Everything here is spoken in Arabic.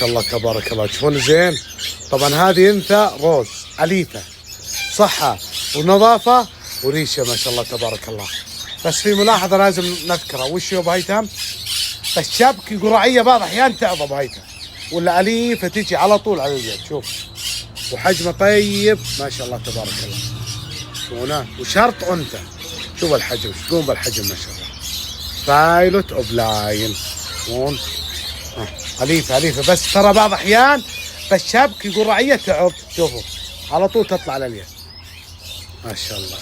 شاء الله تبارك الله. تشوفون زين. طبعا هذه انثى روز اليفه، صحه ونظافه وريشه ما شاء الله تبارك الله. بس في ملاحظه لازم نذكرها، وش يا ابو هيثم؟ الشبك قرعيه بعض الاحيان تعض ابو هيثم، ولا اليفه تجي على طول على اليد. شوف وحجمه طيب ما شاء الله تبارك الله. شوفونه وشرط انثى. شوف الحجم، شوفون بالحجم ما شاء الله. بايلوت اوف لاين. شوفون اليفه بس ترى بعض احيان بالشبك قرعيه تعض. شوفوا على طول تطلع على اليد ما شاء الله.